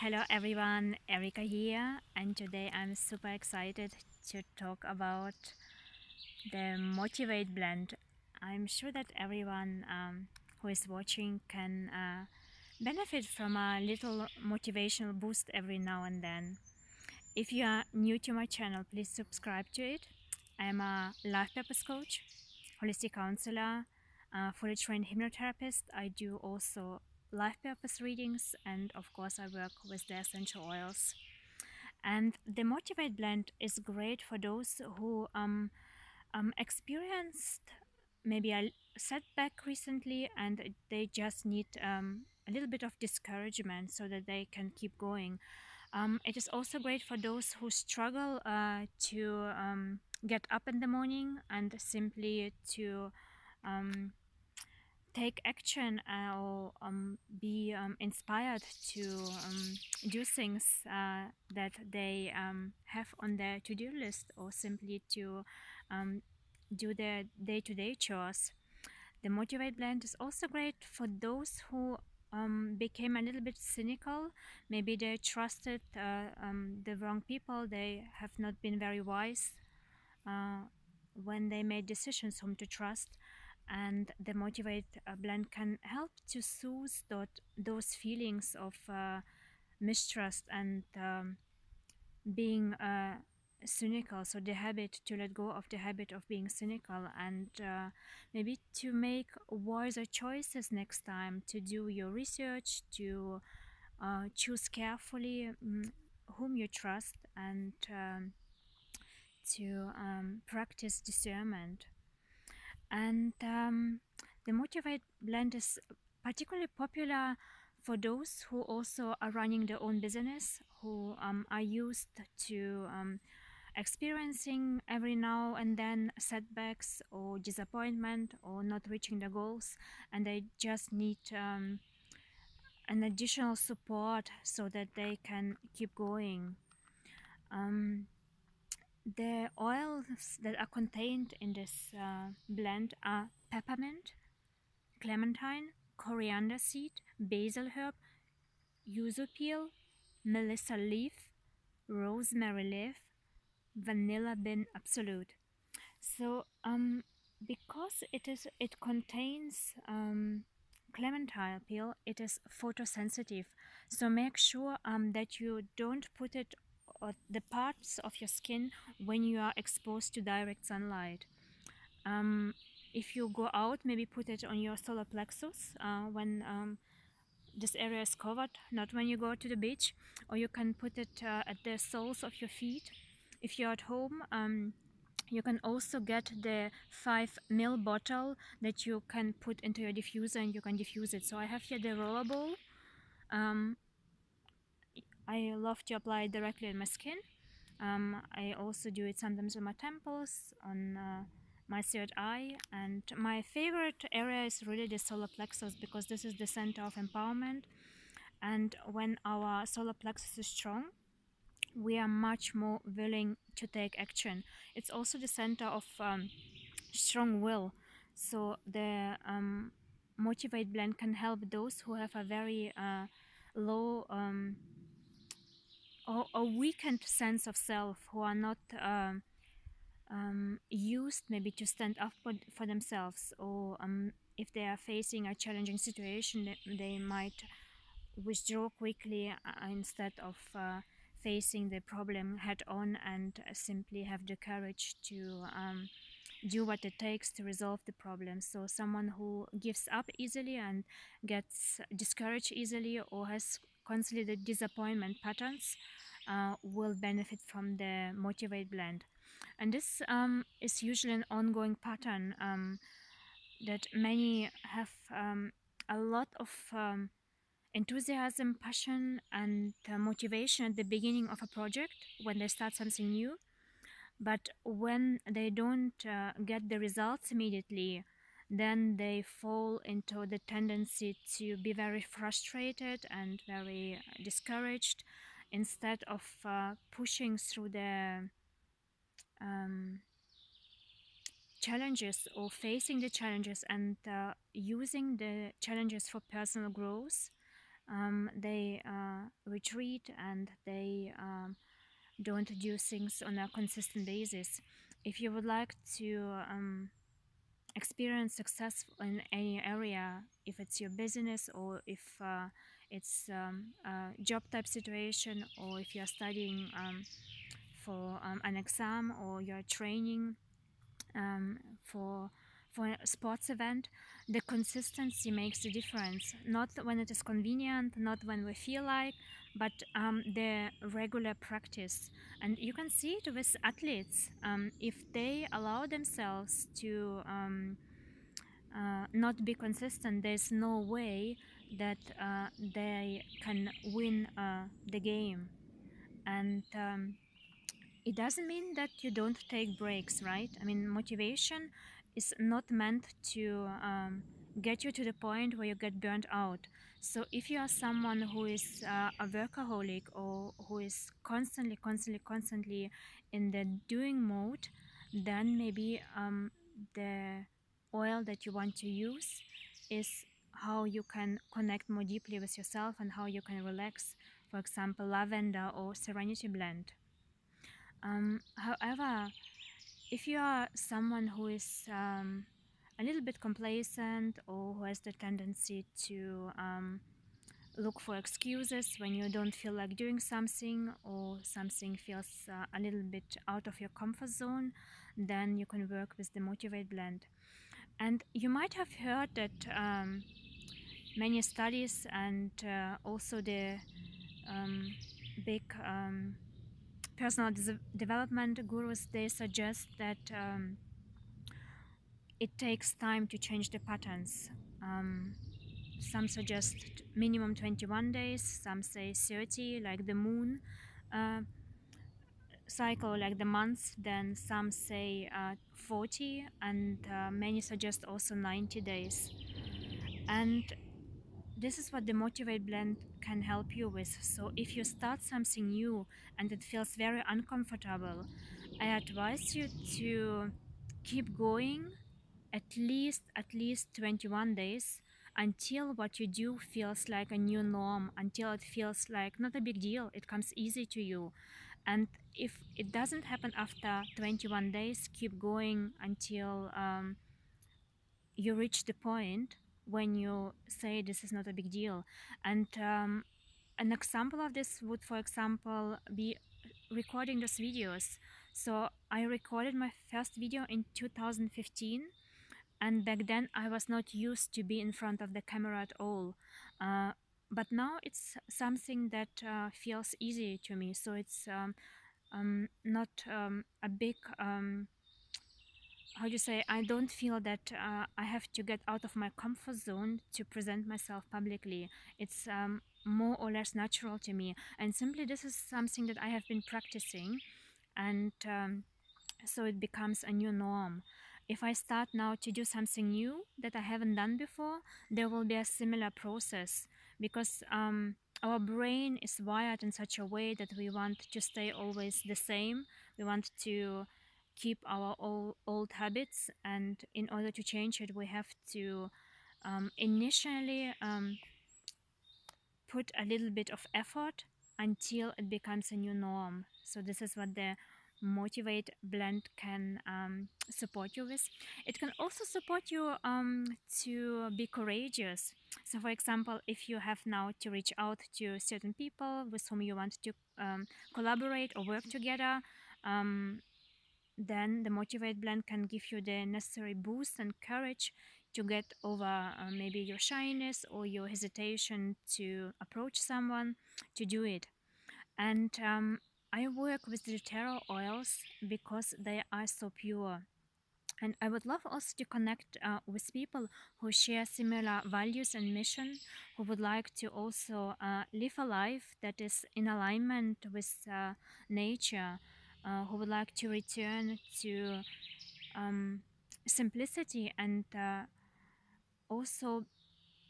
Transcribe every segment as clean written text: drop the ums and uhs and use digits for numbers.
Hello everyone, Erika here, and today I'm super excited to talk about the Motivate blend. I'm sure that everyone who is watching can benefit from a little motivational boost every now and then. If you are new to my channel, please subscribe to it. I'm a life purpose coach, holistic counselor, fully trained hypnotherapist. I do also life purpose readings, and of course, I work with the essential oils. And the Motivate blend is great for those who experienced maybe a setback recently and they just need a little bit of discouragement so that they can keep going. It is also great for those who struggle to get up in the morning and simply to um, take action or be inspired to do things that they have on their to-do list, or simply to um, do their day-to-day chores. The Motivate blend is also great for those who became a little bit cynical. Maybe they trusted the wrong people. They have not been very wise uh, when they made decisions whom to trust. And the Motivate blend can help to soothe those feelings of mistrust and being cynical. So the habit to let go of the habit of being cynical, and maybe to make wiser choices next time, to do your research, to choose carefully whom you trust, and to practice discernment. And the Motivate blend is particularly popular for those who also are running their own business, who are used to experiencing every now and then setbacks or disappointment or not reaching the goals, and they just need an additional support so that they can keep going. Um, the oils that are contained in this blend are peppermint, clementine, coriander seed, basil herb, yuzu peel, melissa leaf, rosemary leaf, vanilla bean absolute. So, because it contains clementine peel, it is photosensitive. So make sure that you don't put it on the parts of your skin when you are exposed to direct sunlight. Um, if you go out, maybe put it on your solar plexus when this area is covered, not when you go to the beach, or you can put it at the soles of your feet. If you're at home, you can also get the 5 ml bottle that you can put into your diffuser and you can diffuse it. So I have here the rollable. Um, I love to apply it directly on my skin. I also do it sometimes on my temples, on my third eye, and my favorite area is really the solar plexus, because this is the center of empowerment. And when our solar plexus is strong, we are much more willing to take action. It's also the center of strong will. So the Motivate blend can help those who have a very low or a weakened sense of self, who are not used maybe to stand up for themselves, or if they are facing a challenging situation, they might withdraw quickly instead of facing the problem head on, and simply have the courage to do what it takes to resolve the problem. So someone who gives up easily and gets discouraged easily, or has constantly the disappointment patterns, will benefit from the Motivate blend. And this is usually an ongoing pattern that many have a lot of enthusiasm, passion, and motivation at the beginning of a project when they start something new. But when they don't get the results immediately, then they fall into the tendency to be very frustrated and very discouraged, instead of pushing through the um, challenges, or facing the challenges and using the challenges for personal growth. They retreat and they don't do things on a consistent basis. If you would like to experience success in any area, if it's your business or if it's a job type situation, or if you're studying for an exam, or you're training um, for a sports event, the consistency makes the difference. Not when it is convenient, not when we feel like, but the regular practice. And you can see it with athletes. If they allow themselves to not be consistent, there's no way that they can win the game. And it doesn't mean that you don't take breaks, right? I mean, motivation is not meant to get you to the point where you get burnt out. So if you are someone who is a workaholic, or who is constantly in the doing mode, then maybe the oil that you want to use is how you can connect more deeply with yourself and how you can relax. For example, lavender or serenity blend. However, if you are someone who is a little bit complacent, or who has the tendency to look for excuses when you don't feel like doing something, or something feels a little bit out of your comfort zone, then you can work with the Motivate blend. And you might have heard that many studies and also the big personal development gurus, they suggest that it takes time to change the patterns. Some suggest minimum 21 days, some say 30, like the moon uh, cycle, like the months, then some say 40, and many suggest also 90 days. And this is what the Motivate blend can help you with. So if you start something new and it feels very uncomfortable, I advise you to keep going at least 21 days, until what you do feels like a new norm, until it feels like not a big deal, it comes easy to you. And if it doesn't happen after 21 days, keep going until you reach the point when you say this is not a big deal. And an example of this would, for example, be recording those videos. So I recorded my first video in 2015, and back then I was not used to be in front of the camera at all. But now it's something that feels easy to me. So it's not a big how do you say, I don't feel that I have to get out of my comfort zone to present myself publicly. It's more or less natural to me, and simply this is something that I have been practicing, and so it becomes a new norm. If I start now to do something new that I haven't done before, there will be a similar process, because our brain is wired in such a way that we want to stay always the same. We want to keep our old habits, and in order to change it, we have to initially put a little bit of effort until it becomes a new norm. So this is what the Motivate blend can support you with. It can also support you to be courageous. So for example, if you have now to reach out to certain people with whom you want to collaborate or work together, then the Motivate blend can give you the necessary boost and courage to get over maybe your shyness or your hesitation to approach someone to do it. And I work with the doTerra oils because they are so pure. And I would love also to connect with people who share similar values and mission, who would like to also live a life that is in alignment with nature, who would like to return to simplicity, and also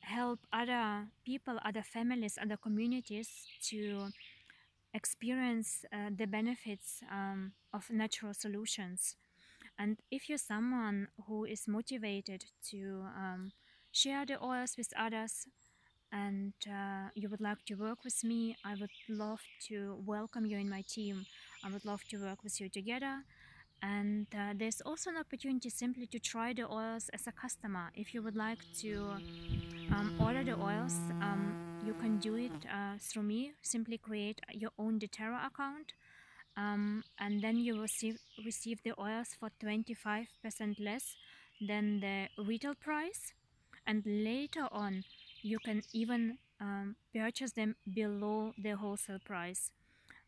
help other people, other families, other communities to experience the benefits of natural solutions. And if you're someone who is motivated to share the oils with others, and you would like to work with me, I would love to welcome you in my team. I would love to work with you together. And there's also an opportunity simply to try the oils as a customer. If you would like to order the oils, you can do it through me. Simply create your own doTerra account, and then you will receive the oils for 25% less than the retail price. And later on, you can even purchase them below the wholesale price.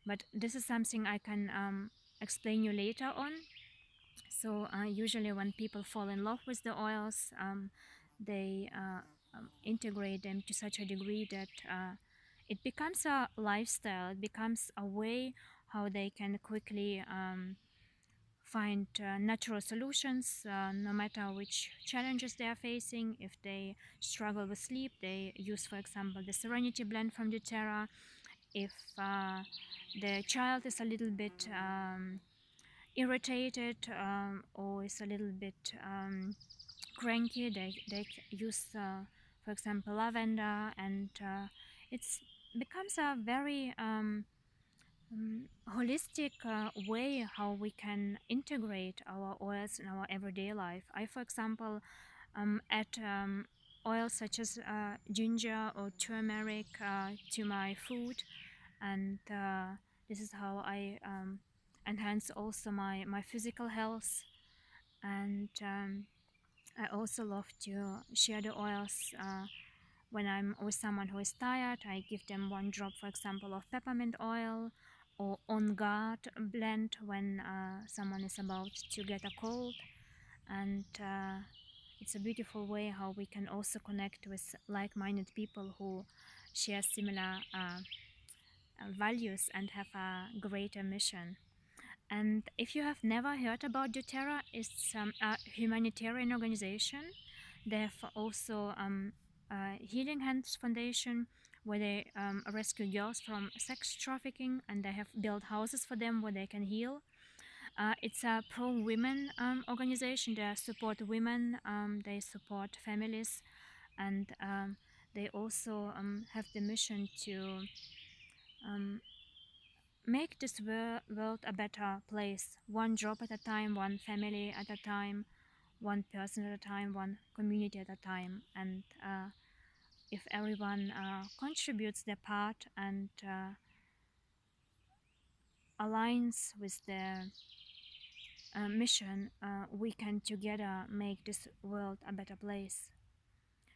But this is something I can explain you later on. So usually when people fall in love with the oils, they integrate them to such a degree that it becomes a lifestyle. It becomes a way how they can quickly find natural solutions, no matter which challenges they are facing. If they struggle with sleep, they use, for example, the Serenity blend from doTerra. If the child is a little bit irritated, or is a little bit cranky, they use, for example, lavender, and it's becomes a very holistic way how we can integrate our oils in our everyday life. I, for example, add oils such as ginger or turmeric to my food, and this is how I enhance also my physical health. And I also love to share the oils when I'm with someone who is tired. I give them one drop, for example, of peppermint oil, or on guard blend when someone is about to get a cold. And it's a beautiful way how we can also connect with like-minded people who share similar values and have a greater mission. And if you have never heard about doTerra, it's a humanitarian organization. They have also Healing Hands Foundation, where they rescue girls from sex trafficking, and they have built houses for them where they can heal. It's a pro-women organization. They support women, they support families, and they also have the mission to um, make this world a better place, one drop at a time, one family at a time, one person at a time, one community at a time. And if everyone contributes their part and aligns with the mission, we can together make this world a better place.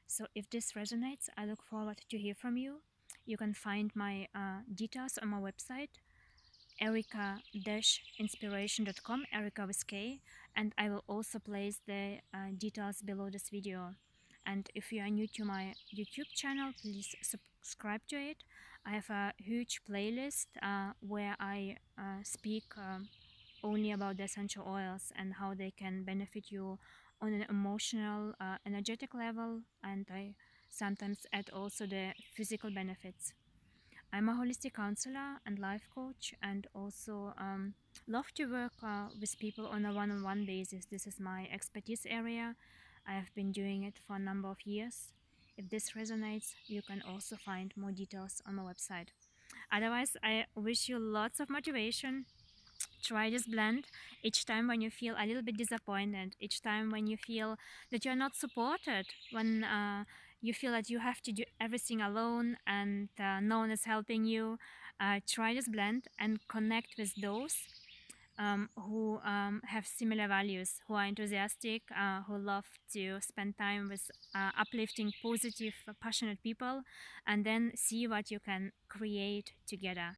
So if this resonates, I look forward to hear from you. You can find my details on my website, erika-inspiration.com, Erika with K, and I will also place the details below this video. And if you are new to my YouTube channel, please subscribe to it. I have a huge playlist where I speak only about the essential oils and how they can benefit you on an emotional, energetic level, and I sometimes add also the physical benefits. I'm a holistic counselor and life coach, and also love to work with people on a one-on-one basis. This is my expertise area. I have been doing it for a number of years. If this resonates, you can also find more details on my website. Otherwise, I wish you lots of motivation. Try this blend each time when you feel a little bit disappointed, each time when you feel that you're not supported, when you feel that you have to do everything alone and no one is helping you. Try this blend and connect with those who have similar values, who are enthusiastic, who love to spend time with uplifting, positive, passionate people, and then see what you can create together.